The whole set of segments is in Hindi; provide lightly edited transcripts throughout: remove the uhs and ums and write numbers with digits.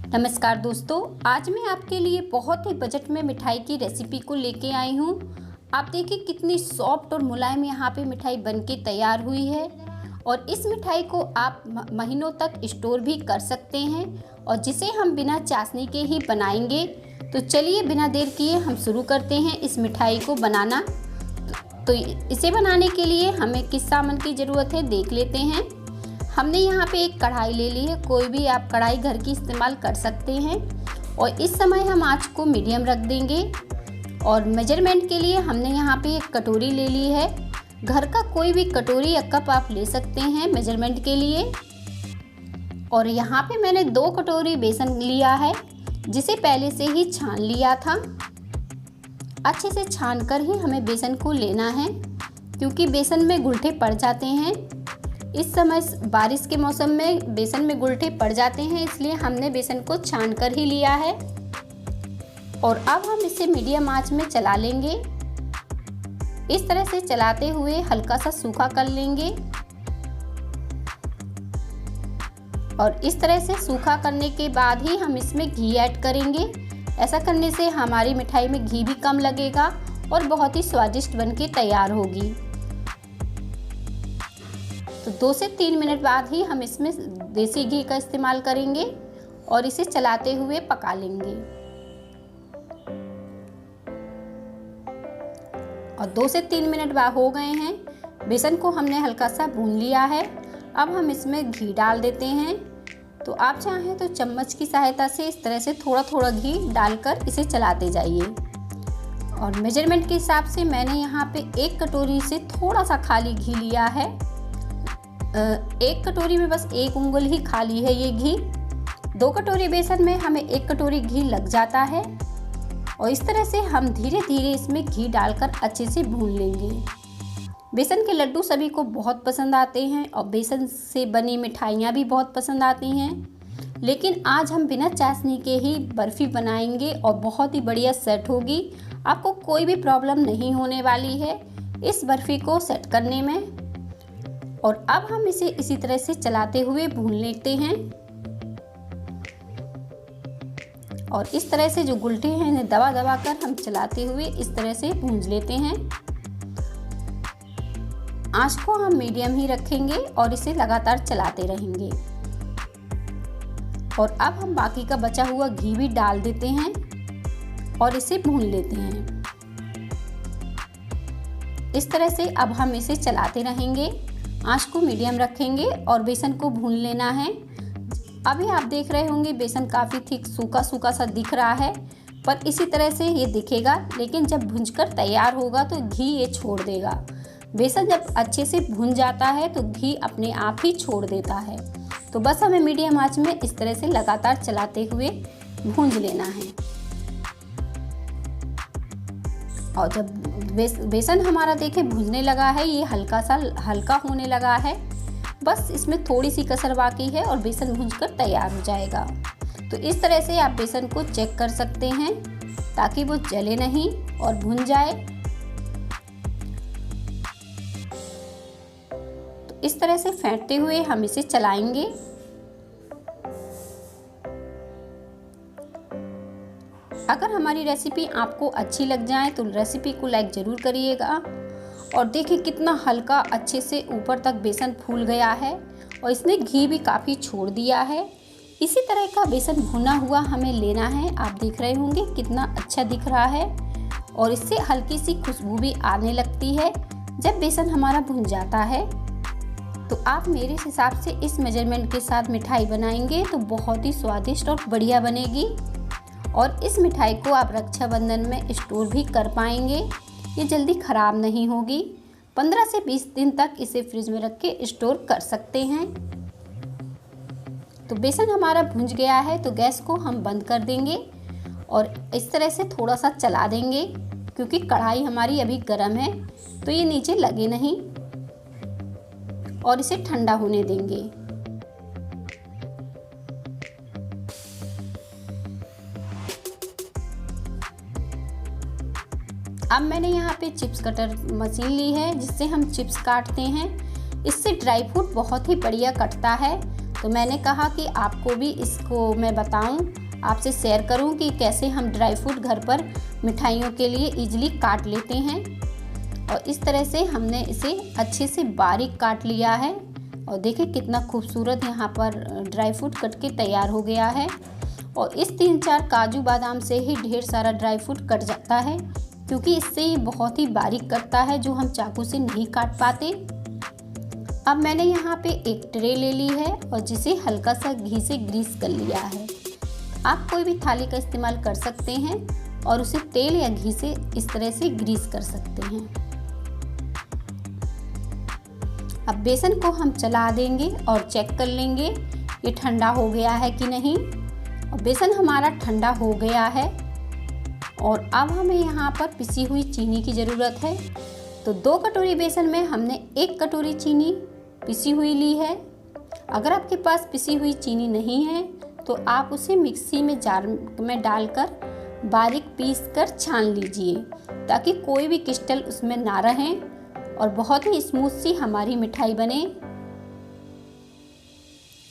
नमस्कार दोस्तों, आज मैं आपके लिए बहुत ही बजट में मिठाई की रेसिपी को लेके आई हूँ। आप देखिए कितनी सॉफ्ट और मुलायम यहाँ पे मिठाई बनके तैयार हुई है और इस मिठाई को आप महीनों तक स्टोर भी कर सकते हैं और जिसे हम बिना चाशनी के ही बनाएंगे। तो चलिए बिना देर किए हम शुरू करते हैं इस मिठाई को बनाना। तो इसे बनाने के लिए हमें किस सामान की ज़रूरत है देख लेते हैं। हमने यहाँ पे एक कढ़ाई ले ली है, कोई भी आप कढ़ाई घर की इस्तेमाल कर सकते हैं और इस समय हम आंच को मीडियम रख देंगे। और मेजरमेंट के लिए हमने यहाँ पे एक कटोरी ले ली है, घर का कोई भी कटोरी या कप आप ले सकते हैं मेजरमेंट के लिए। और यहाँ पे मैंने 2 कटोरी बेसन लिया है जिसे पहले से ही छान लिया था। अच्छे से छान कर ही हमें बेसन को लेना है क्योंकि बेसन में गुलठे पड़ जाते हैं। इस समय बारिश के मौसम में बेसन में गुलठे पड़ जाते हैं, इसलिए हमने बेसन को छान कर ही लिया है। और अब हम इसे मीडियम आंच में चला लेंगे। इस तरह से चलाते हुए हल्का सा सूखा कर लेंगे और इस तरह से सूखा करने के बाद ही हम इसमें घी ऐड करेंगे। ऐसा करने से हमारी मिठाई में घी भी कम लगेगा और बहुत ही स्वादिष्ट बनके तैयार होगी। तो 2 से 3 मिनट बाद ही हम इसमें देसी घी का इस्तेमाल करेंगे और इसे चलाते हुए पका लेंगे। और 2 से 3 मिनट बाद हो गए हैं, बेसन को हमने हल्का सा भून लिया है। अब हम इसमें घी डाल देते हैं। तो आप चाहें तो चम्मच की सहायता से इस तरह से थोड़ा थोड़ा घी डालकर इसे चलाते जाइए। और मेजरमेंट के हिसाब से मैंने यहाँ पे 1 कटोरी से थोड़ा सा खाली घी लिया है। 1 कटोरी में बस 1 उंगल ही खाली है ये घी। 2 कटोरी बेसन में हमें 1 कटोरी घी लग जाता है। और इस तरह से हम धीरे धीरे इसमें घी डालकर अच्छे से भून लेंगे। बेसन के लड्डू सभी को बहुत पसंद आते हैं और बेसन से बनी मिठाइयाँ भी बहुत पसंद आती हैं, लेकिन आज हम बिना चाशनी के ही बर्फ़ी बनाएंगे और बहुत ही बढ़िया सेट होगी। आपको कोई भी प्रॉब्लम नहीं होने वाली है इस बर्फ़ी को सेट करने में। और अब हम इसे इसी तरह से चलाते हुए भून लेते हैं और इस तरह से जो गुलटे हैं इन्हें दबा दबा कर हम चलाते हुए इस तरह से भून लेते हैं। आंच को हम मीडियम ही रखेंगे और इसे लगातार चलाते रहेंगे। और अब हम बाकी का बचा हुआ घी भी डाल देते हैं और इसे भून लेते हैं। इस तरह से अब हम इसे चलाते रहेंगे, आंच को मीडियम रखेंगे और बेसन को भून लेना है। अभी आप देख रहे होंगे बेसन काफ़ी थिक सूखा सूखा सा दिख रहा है, पर इसी तरह से ये दिखेगा, लेकिन जब भूनकर तैयार होगा तो घी ये छोड़ देगा। बेसन जब अच्छे से भून जाता है तो घी अपने आप ही छोड़ देता है। तो बस हमें मीडियम आंच में इस तरह से लगातार चलाते हुए भून लेना है। और जब बेसन हमारा देखे भूनने लगा है, ये हल्का होने लगा है, बस इसमें थोड़ी सी कसर बाकी है और बेसन भूनकर तैयार हो जाएगा। तो इस तरह से आप बेसन को चेक कर सकते हैं ताकि वो जले नहीं और भून जाए। तो इस तरह से फेंटते हुए हम इसे चलाएंगे। अगर हमारी रेसिपी आपको अच्छी लग जाए तो रेसिपी को लाइक ज़रूर करिएगा। और देखिए कितना हल्का अच्छे से ऊपर तक बेसन फूल गया है और इसने घी भी काफ़ी छोड़ दिया है। इसी तरह का बेसन भुना हुआ हमें लेना है। आप देख रहे होंगे कितना अच्छा दिख रहा है और इससे हल्की सी खुशबू भी आने लगती है जब बेसन हमारा भुन जाता है। तो आप मेरे हिसाब से इस मेजरमेंट के साथ मिठाई बनाएंगे तो बहुत ही स्वादिष्ट और बढ़िया बनेगी। और इस मिठाई को आप रक्षाबंधन में स्टोर भी कर पाएंगे, ये जल्दी ख़राब नहीं होगी। 15 से 20 दिन तक इसे फ्रिज में रख के स्टोर कर सकते हैं। तो बेसन हमारा भुन गया है तो गैस को हम बंद कर देंगे और इस तरह से थोड़ा सा चला देंगे क्योंकि कढ़ाई हमारी अभी गर्म है तो ये नीचे लगे नहीं। और इसे ठंडा होने देंगे। अब मैंने यहाँ पे चिप्स कटर मशीन ली है जिससे हम चिप्स काटते हैं। इससे ड्राई फ्रूट बहुत ही बढ़िया कटता है। तो मैंने कहा कि आपको भी इसको मैं बताऊं, आपसे शेयर करूं कि कैसे हम ड्राई फ्रूट घर पर मिठाइयों के लिए इजीली काट लेते हैं। और इस तरह से हमने इसे अच्छे से बारीक काट लिया है। और देखिए कितना खूबसूरत यहाँ पर ड्राई फ्रूट कट के तैयार हो गया है। और इस 3-4 काजू बादाम से ही ढेर सारा ड्राई फ्रूट कट जाता है, क्योंकि इससे ये बहुत ही बारीक कटता है जो हम चाकू से नहीं काट पाते। अब मैंने यहाँ पे एक ट्रे ले ली है और जिसे हल्का सा घी से ग्रीस कर लिया है। आप कोई भी थाली का इस्तेमाल कर सकते हैं और उसे तेल या घी से इस तरह से ग्रीस कर सकते हैं। अब बेसन को हम चला देंगे और चेक कर लेंगे ये ठंडा हो गया है कि नहीं। और बेसन हमारा ठंडा हो गया है और अब हमें यहाँ पर पिसी हुई चीनी की ज़रूरत है। तो 2 कटोरी बेसन में हमने 1 कटोरी चीनी पिसी हुई ली है। अगर आपके पास पिसी हुई चीनी नहीं है तो आप उसे मिक्सी में जार में डालकर बारीक पीस कर छान लीजिए, ताकि कोई भी क्रिस्टल उसमें ना रहें और बहुत ही स्मूथ सी हमारी मिठाई बने।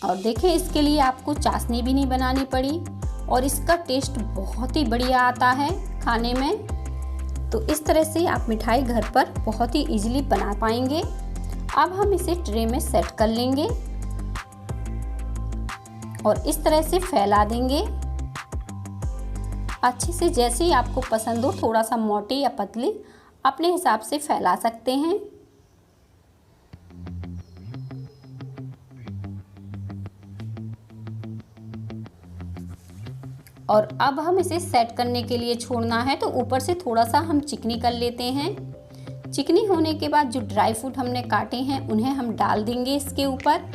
और देखें, इसके लिए आपको चाशनी भी नहीं बनानी पड़ी और इसका टेस्ट बहुत ही बढ़िया आता है खाने में। तो इस तरह से आप मिठाई घर पर बहुत ही इजीली बना पाएंगे। अब हम इसे ट्रे में सेट कर लेंगे और इस तरह से फैला देंगे अच्छे से। जैसे ही आपको पसंद हो, थोड़ा सा मोटे या पतले अपने हिसाब से फैला सकते हैं। और अब हम इसे सेट करने के लिए छोड़ना है, तो ऊपर से थोड़ा सा हम चिकनी कर लेते हैं। चिकनी होने के बाद जो ड्राई फ्रूट हमने काटे हैं उन्हें हम डाल देंगे इसके ऊपर।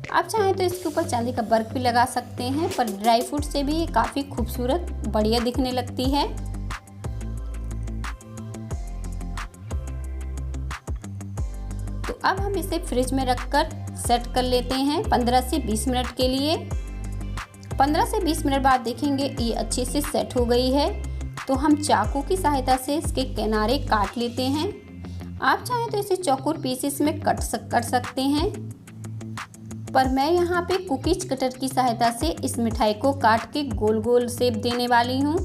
आप चाहें तो इसके ऊपर चांदी का वर्क भी लगा सकते हैं, पर ड्राई फ्रूट से भी ये काफ़ी खूबसूरत बढ़िया दिखने लगती है। तो अब हम इसे फ्रिज में रखकर सेट कर लेते हैं 15 से 20 मिनट के लिए। 15 से 20 मिनट बाद देखेंगे ये अच्छे से सेट हो गई है। तो हम चाकू की सहायता से इसके किनारे काट लेते हैं। आप चाहें तो इसे चौकोर पीसेस में कर सकते हैं, पर मैं यहाँ पे कुकीज कटर की सहायता से इस मिठाई को काट के गोल गोल शेप देने वाली हूँ।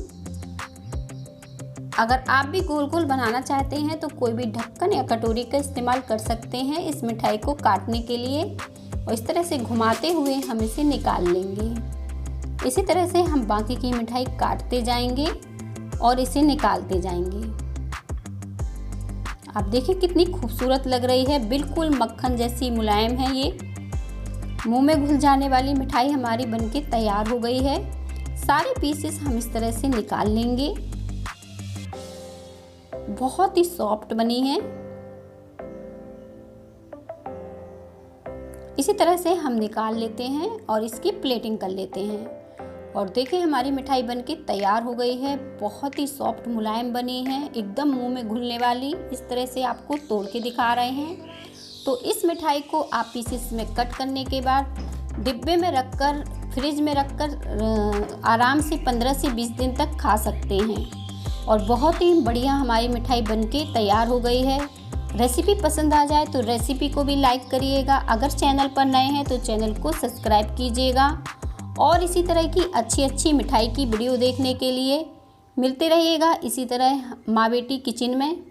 अगर आप भी गोल गोल बनाना चाहते हैं तो कोई भी ढक्कन या कटोरी का इस्तेमाल कर सकते हैं इस मिठाई को काटने के लिए। और इस तरह से घुमाते हुए हम इसे निकाल लेंगे। इसी तरह से हम बाकी की मिठाई काटते जाएंगे और इसे निकालते जाएंगे। आप देखिए कितनी खूबसूरत लग रही है, बिल्कुल मक्खन जैसी मुलायम है। ये मुंह में घुल जाने वाली मिठाई हमारी बनके तैयार हो गई है। सारे पीसेस हम इस तरह से निकाल लेंगे। बहुत ही सॉफ्ट बनी है। इसी तरह से हम निकाल लेते हैं और इसकी प्लेटिंग कर लेते हैं। और देखिए हमारी मिठाई बनके तैयार हो गई है। बहुत ही सॉफ्ट मुलायम बनी है, एकदम मुंह में घुलने वाली। इस तरह से आपको तोड़ के दिखा रहे हैं। तो इस मिठाई को आप पीसेस में कट करने के बाद डिब्बे में रखकर फ्रिज में रखकर आराम से 15 से 20 दिन तक खा सकते हैं। और बहुत ही बढ़िया हमारी मिठाई बनके तैयार हो गई है। रेसिपी पसंद आ जाए तो रेसिपी को भी लाइक करिएगा। अगर चैनल पर नए हैं तो चैनल को सब्सक्राइब कीजिएगा। और इसी तरह की अच्छी मिठाई की वीडियो देखने के लिए मिलते रहिएगा इसी तरह माँ बेटी किचन में।